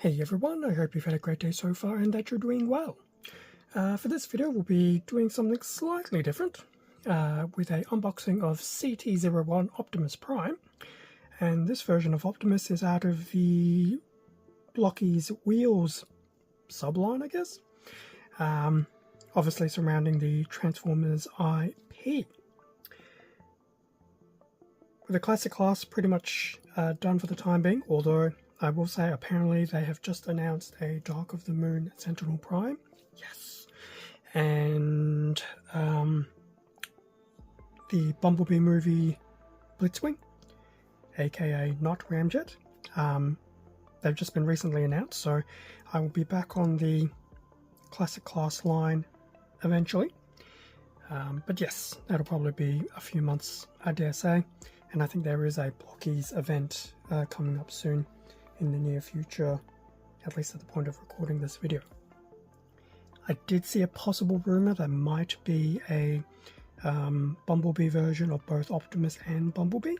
Hey everyone, I hope you've had a great day so far and that you're doing well. For this video we'll be doing something slightly different with an unboxing of CT01 Optimus Prime. And this version of Optimus is out of the Blokees Wheels subline, I guess. Obviously surrounding the Transformers IP. With the classic class pretty much done for the time being, although I will say apparently they have just announced a Dark of the Moon Sentinel Prime. Yes. And the Bumblebee movie Blitzwing, aka not Ramjet. They've just been recently announced, so I will be back on the classic class line eventually. But yes, that'll probably be a few months, I dare say. And I think there is a Blokees event coming up soon in the near future, at least at the point of recording this video. I did see a possible rumor there might be a Bumblebee version of both Optimus and Bumblebee,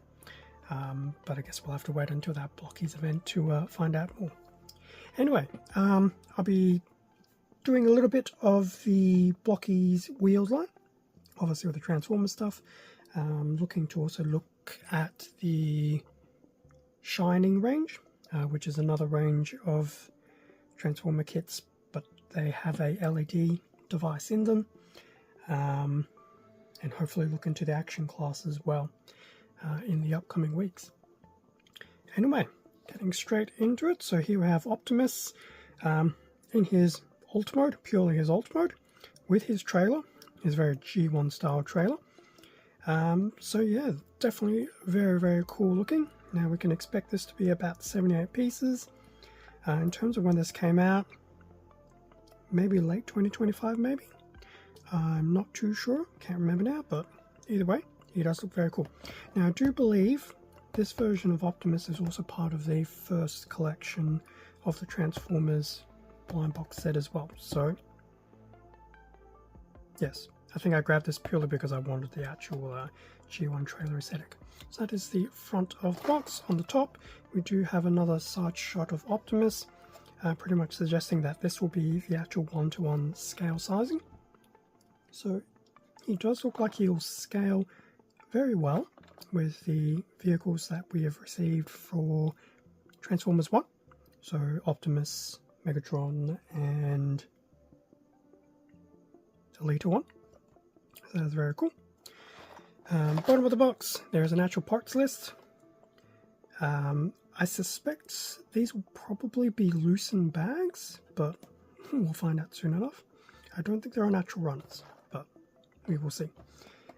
but I guess we'll have to wait until that Blokees event to find out more. Anyway, I'll be doing a little bit of the Blokees Wheels line, obviously with the Transformer stuff. Looking to also look at the Shining range, which is another range of Transformer kits, but they have a LED device in them, and hopefully look into the action class as well in the upcoming weeks. Anyway, getting straight into it. So here we have Optimus in his alt mode, purely his alt mode, with his trailer, his very G1 style trailer. So yeah, definitely very cool looking. Now we can expect this to be about 78 pieces. In terms of when this came out, maybe late 2025 maybe? I'm not too sure, can't remember now, but either way, he does look very cool. Now I do believe this version of Optimus is also part of the first collection of the Transformers blind box set as well. So yes, I think I grabbed this purely because I wanted the actual G1 trailer aesthetic. So that is the front of the box. On the top, we do have another side shot of Optimus, pretty much suggesting that this will be the actual 1:1 scale sizing. So he does look like he'll scale very well with the vehicles that we have received for Transformers 1. So Optimus, Megatron, and CT01. So that's very cool. Bottom of the box, there is an actual parts list. I suspect these will probably be loosened bags, but we'll find out soon enough. I don't think they're on actual runners, but we will see.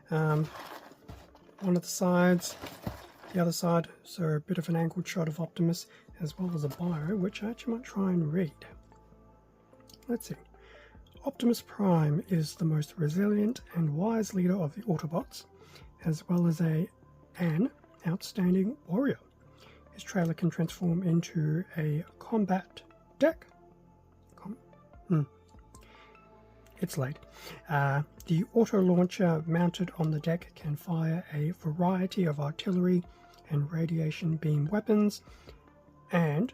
One of the sides, the other side, so a bit of an angled shot of Optimus, as well as a bio, which I actually might try and read. Let's see. Optimus Prime is the most resilient and wise leader of the Autobots, as well as an outstanding warrior. His trailer can transform into a combat deck. It's late. The auto launcher mounted on the deck can fire a variety of artillery and radiation beam weapons, and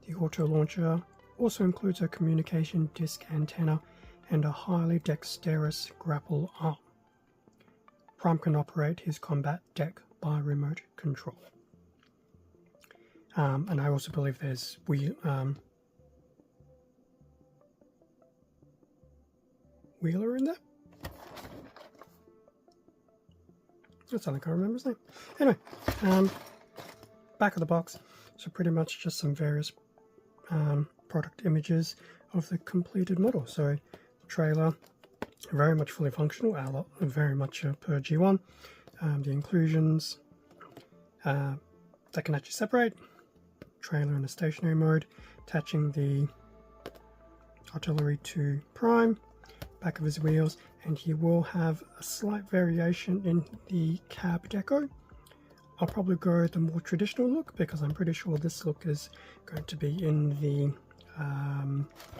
the auto launcher also includes a communication disc antenna and a highly dexterous grapple arm. Prime can operate his combat deck by remote control. And I also believe there's Wheeler in there? That's something I can't remember his name. Anyway, back of the box. So pretty much just some various product images of the completed model. So the trailer, very much fully functional, very much per G1. The inclusions that can actually separate, trailer in a stationary mode, attaching the artillery to Prime, back of his wheels, and he will have a slight variation in the cab deco. I'll probably go the more traditional look because I'm pretty sure this look is going to be in the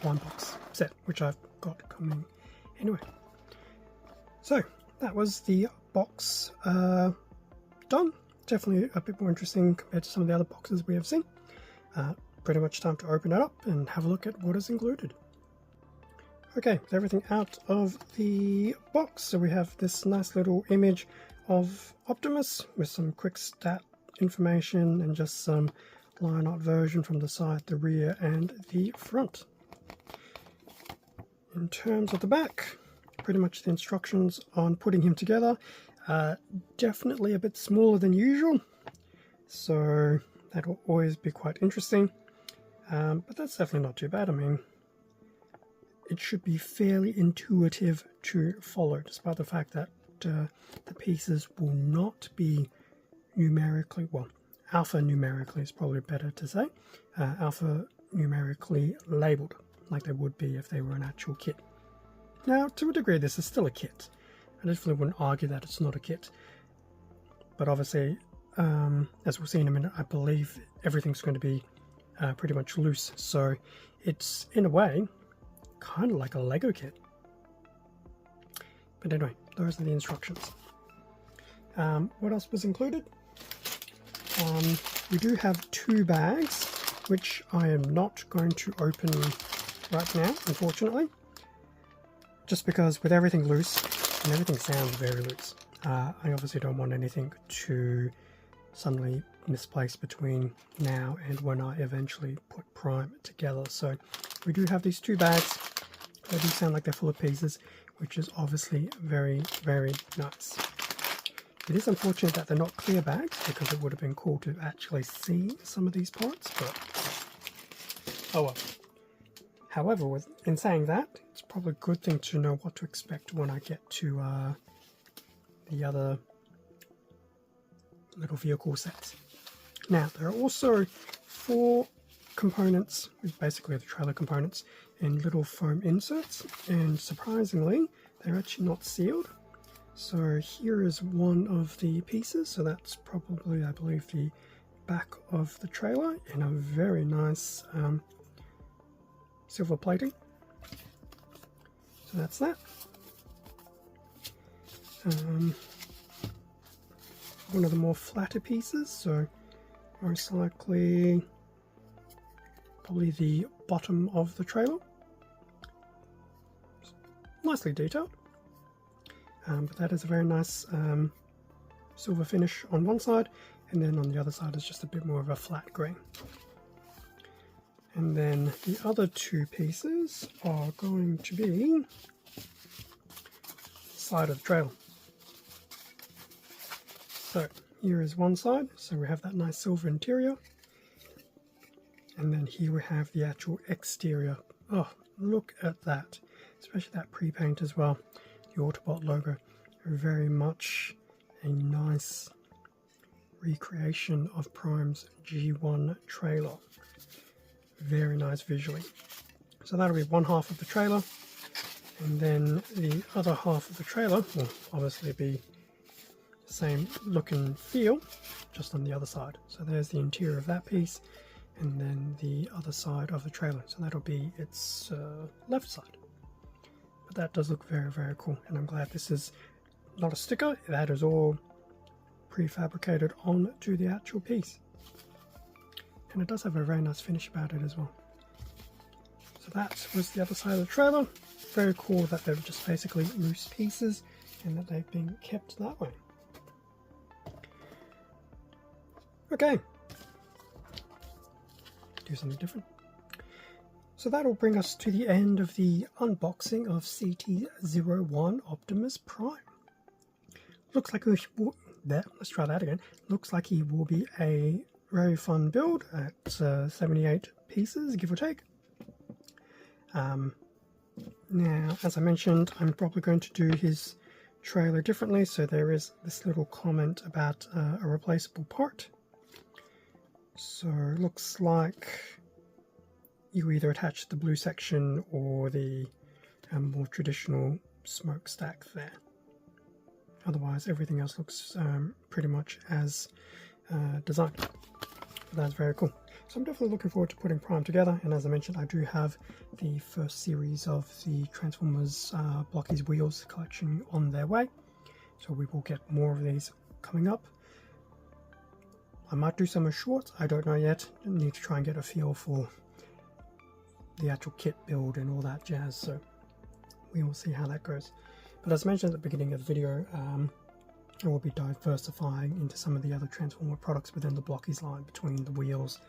blind box set, which I've got coming anyway. So that was the box done. Definitely a bit more interesting compared to some of the other boxes we have seen. pretty much time to open it up and have a look at what is included. Okay, with everything out of the box, so we have this nice little image of Optimus with some quick stat information and just some line art version from the side, the rear and the front. In terms of the back, pretty much the instructions on putting him together. Definitely a bit smaller than usual, so that will always be quite interesting, but that's definitely not too bad. I mean, it should be fairly intuitive to follow, despite the fact that the pieces will not be numerically, well, alphanumerically is probably better to say, alphanumerically labeled, like they would be if they were an actual kit. Now, to a degree, this is still a kit. I definitely wouldn't argue that it's not a kit, but obviously, as we'll see in a minute, I believe everything's going to be pretty much loose, so it's, in a way, kind of like a Lego kit. But anyway, those are the instructions. What else was included? We do have 2 bags, which I am not going to open right now, unfortunately, just because with everything loose, and everything sounds very loose, I obviously don't want anything to suddenly misplace between now and when I eventually put Prime together. So we do have these 2 bags. They do sound like they're full of pieces, which is obviously very, very nice. It is unfortunate that they're not clear bags, because it would have been cool to actually see some of these parts, but oh well. However, in saying that, it's probably a good thing to know what to expect when I get to the other little vehicle sets. Now, there are also 4 components, basically the trailer components, in little foam inserts, and surprisingly, they're actually not sealed. So here is one of the pieces, so that's probably, I believe, the back of the trailer in a very nice silver plating. So that's that. One of the more flatter pieces, so most likely probably the bottom of the trailer. Nicely detailed, but that is a very nice silver finish on one side, and then on the other side is just a bit more of a flat grey. And then the other 2 pieces are going to be side of the trailer. So here is one side, so we have that nice silver interior, and then here we have the actual exterior. Oh, look at that, especially that pre-paint as well, the Autobot logo. Very much a nice recreation of Prime's G1 trailer. Very nice visually. So that'll be one half of the trailer, and then the other half of the trailer will obviously be the same look and feel, just on the other side. So there's the interior of that piece, and then the other side of the trailer. So that'll be its left side. But that does look very, very cool, and I'm glad this is not a sticker. That is all prefabricated onto the actual piece. And it does have a very nice finish about it as well. So that was the other side of the trailer. Very cool that they're just basically loose pieces and that they've been kept that way. Okay. Do something different. So that will bring us to the end of the unboxing of CT01 Optimus Prime. Looks like let's try that again. Looks like he will be a very fun build at 78 pieces, give or take. Now, as I mentioned, I'm probably going to do his trailer differently, so there is this little comment about a replaceable part. So it looks like you either attach the blue section or the more traditional smokestack there. Otherwise, everything else looks pretty much as designed. But that's very cool. So I'm definitely looking forward to putting Prime together, and as I mentioned, I do have the first series of the Transformers Blokees Wheels collection on their way, so we will get more of these coming up. I might do some as shorts, I don't know yet. I need to try and get a feel for the actual kit build and all that jazz, so we will see how that goes. But as mentioned at the beginning of the video, I will be diversifying into some of the other Transformer products within the Blokees line, between the wheels,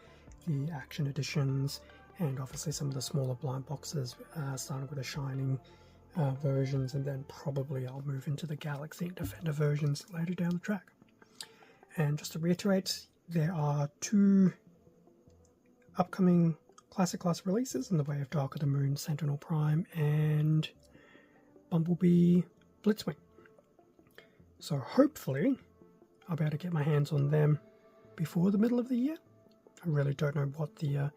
the action editions, and obviously some of the smaller blind boxes, starting with the Shining versions, and then probably I'll move into the Galaxy and Defender versions later down the track. And just to reiterate, there are 2 upcoming Classic Class releases in the way of Dark of the Moon, Sentinel Prime, and Bumblebee Blitzwing. So hopefully I'll be able to get my hands on them before the middle of the year. I really don't know what the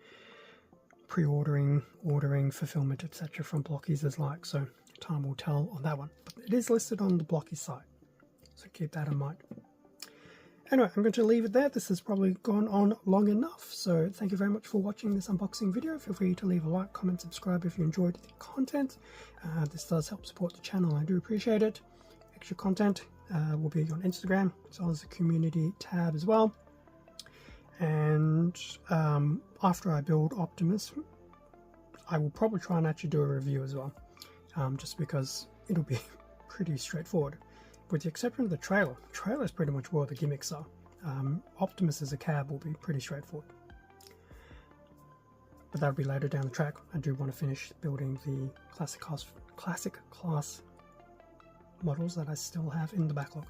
pre-ordering, ordering, fulfillment, etc. from Blokees is like, so time will tell on that one. But it is listed on the Blokees site, so keep that in mind. Anyway, I'm going to leave it there. This has probably gone on long enough, so thank you very much for watching this unboxing video. Feel free to leave a like, comment, subscribe if you enjoyed the content. This does help support the channel, I do appreciate it. Extra content will be on Instagram, as well as the community tab as well. And after I build Optimus, I will probably try and actually do a review as well, just because it'll be pretty straightforward. With the exception of the trailer. The trailer is pretty much where the gimmicks are. Optimus as a cab will be pretty straightforward. But that'll be later down the track. I do want to finish building the classic class models that I still have in the backlog,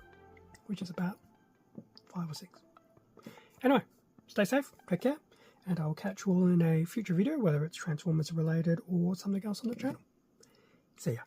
which is about 5 or 6. Anyway, stay safe, take care, and I'll catch you all in a future video, whether it's Transformers related or something else on the channel. See ya.